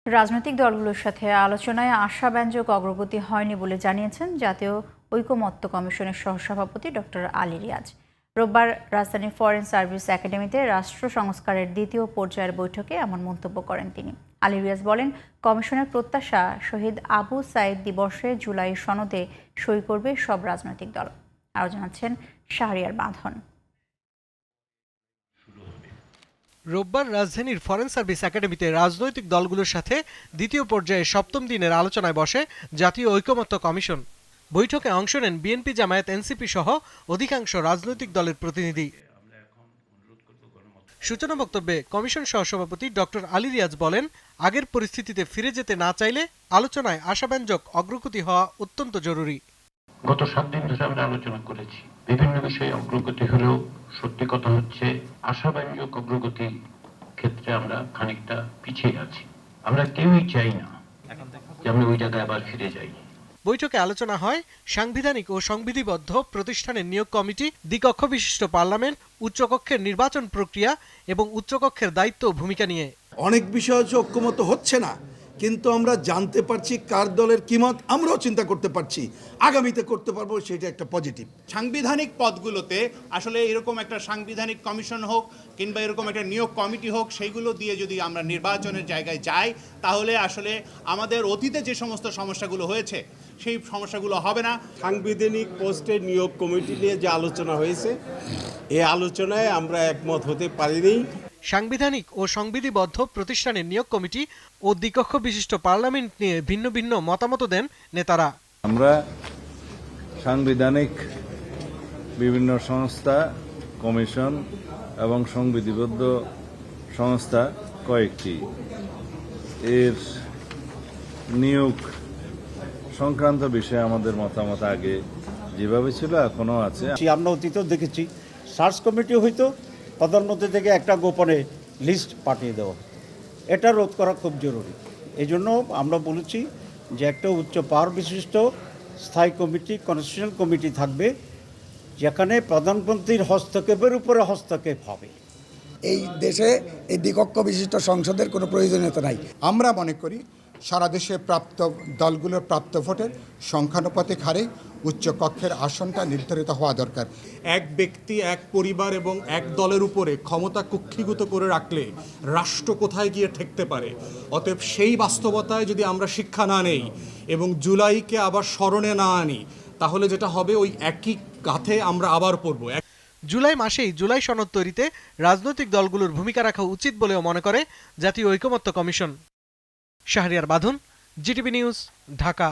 রাজনৈতিক দলগুলোর সাথে আলোচনায় আশাব্যঞ্জক অগ্রগতি হয়নি বলে জানিয়েছেন জাতীয় ঐকমত্য কমিশনের সহসভাপতি ডক্টর আলী রিয়াজ। রোববার রাজধানীর ফরেন সার্ভিস একাডেমিতে রাষ্ট্র সংস্কারের দ্বিতীয় পর্যায়ের বৈঠকে এমন মন্তব্য করেন তিনি। আলী রিয়াজ বলেন, কমিশনের প্রত্যাশা শহীদ আবু সাঈদ দিবসে জুলাই সনদে সই করবে সব রাজনৈতিক দল। আরও জানাচ্ছেন শাহরিয়ার বাঁধন। রোববার রাজধানীর ফরেন সার্ভিস একাডেমিতে রাজনৈতিক দলগুলোর সাথে দ্বিতীয় পর্যায়ে সপ্তম দিনের আলোচনায় বসে জাতীয় ঐকমত্য কমিশন। বৈঠকে অংশ নেন বিএনপি, জামায়াত, এনসিপি সহ অধিকাংশ রাজনৈতিক দলের প্রতিনিধি। সূচনা বক্তব্যে কমিশন সহসভাপতি ডক্টর আলী রিয়াজ বলেন, আগের পরিস্থিতিতে ফিরে যেতে না চাইলে আলোচনায় আশাব্যঞ্জক অগ্রগতি হওয়া অত্যন্ত জরুরি। গত 7 দিন ধরে আমরা আলোচনা করেছি, বিভিন্ন বিষয়ে অগ্রগতি হলেও সত্যি কথা হচ্ছে আশাব্যঞ্জক অগ্রগতি ক্ষেত্রে আমরা খানিকটা পিছিয়ে আছি। আমরা কেউই চাই না যে আমরা ওই জায়গায় আবার ফিরে যাই। বৈঠকে আলোচনা হয় সাংবিধানিক ও সংবিধিবদ্ধ প্রতিষ্ঠানের নিয়োগ কমিটি, দ্বিকক্ষ বিশিষ্ট পার্লামেন্ট, উচ্চকক্ষের নির্বাচন প্রক্রিয়া এবং উচ্চকক্ষের দায়িত্ব ও ভূমিকা নিয়ে। অনেক বিষয় হচ্ছে ঐক্যমত হচ্ছে না, কিন্তু আমরা জানতে পারছি কার দলের কি মত, আমরাও চিন্তা করতে পারছি, আগামীতে করতে পারবো, সেটা একটা পজিটিভ। সাংবিধানিক পদগুলোতে আসলে এরকম একটা সাংবিধানিক কমিশন হোক কিংবা এরকম একটা নিয়োগ কমিটি হোক, সেইগুলো দিয়ে যদি আমরা নির্বাচনের জায়গায় যাই, তাহলে আসলে আমাদের অতীতে যে সমস্ত সমস্যাগুলো হয়েছে সেই সমস্যাগুলো হবে না। সাংবিধানিক পোস্টে নিয়োগ কমিটি নিয়ে যে আলোচনা হয়েছে, এই আলোচনায় আমরা একমত হতে পারিনি। সাংবিধানিক ও সংবিধিবদ্ধ প্রতিষ্ঠানের নিয়োগ কমিটি ও দ্বিকক্ষ বিশিষ্ট পার্লামেন্ট নিয়ে ভিন্ন ভিন্ন মতামত দেন নেতারা। আমরা সাংবিধানিক বিভিন্ন সংস্থা, কমিশন এবং সংবিধিবদ্ধ সংস্থা কয়েকটি এর নিয়োগ সংক্রান্ত বিষয়ে আমাদের মতামত আগে যেভাবে ছিল এখনো আছে। আমরা অতীতেও দেখেছি সার্চ কমিটি হয়তো প্রধানমন্ত্রী থেকে একটা গোপনে লিস্ট পাঠিয়ে দেওয়া, এটা রোধ করা খুব জরুরি। এই জন্য আমরা বলেছি যে একটা উচ্চ পাওয়ার বিশিষ্ট স্থায়ী কমিটি, কনস্টিটিউশনাল কমিটি থাকবে, যেখানে প্রধানমন্ত্রীর হস্তক্ষেপের উপরে হস্তক্ষেপ হবে। এই দেশে এই দ্বিকক্ষ বিশিষ্ট সংসদের কোনো প্রয়োজনীয়তা নাই। আমরা মনে করি সারা দেশে প্রাপ্ত দলগুলোর প্রাপ্ত ভোটের সংখ্যানুপাতিক হারে উচ্চকক্ষের আসনটা নির্ধারিত হওয়া দরকার। এক ব্যক্তি, এক পরিবার এবং এক দলের উপরে ক্ষমতা কুক্ষিগত করে রাখলে রাষ্ট্র কোথায় গিয়ে ঠেকতে পারে। অতএব সেই বাস্তবতায় যদি আমরা শিক্ষা না নেই এবং জুলাইকে আবার স্মরণে না আনি, তাহলে যেটা হবে ওই একই কাঁথে আমরা আবার পড়ব। জুলাই মাসেই জুলাই সনদ তৈরিতে রাজনৈতিক দলগুলোর ভূমিকা রাখা উচিত বলেও মনে করে জাতীয় ঐকমত্য কমিশন। শাহরিয়ার বাঁধন, জিটিভি নিউজ, ঢাকা।